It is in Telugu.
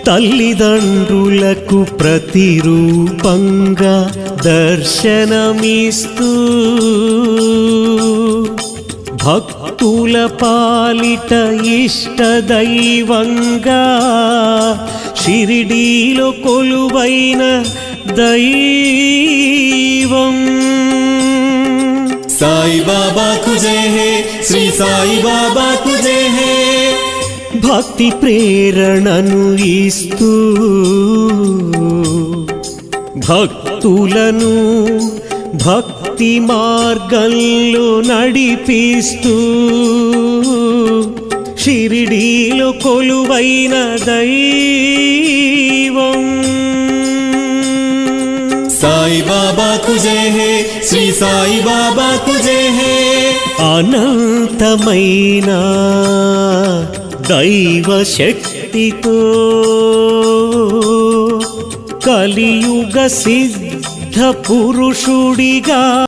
తల్లిదండ్రులకు ప్రతిరూపంగా దర్శనమిస్తూ భక్తుల పాలిట ఇష్ట దైవంగా షిరిడీలో కొలువైన దైవం సాయి బాబా కు జై హే, శ్రీ సాయి బాబా కు జై హే. భక్తి ప్రేరణను ఇస్తూ భక్తులను భక్తి మార్గంలో నడిపిస్తూ షిరిడీలో కొలువైన దైవం సాయి బాబా కు జై హే, శ్రీ సాయి బాబా కు జై హే. అనంతమైన దైవ శక్తితో కలియుగ సిద్ధ పురుషుడిగా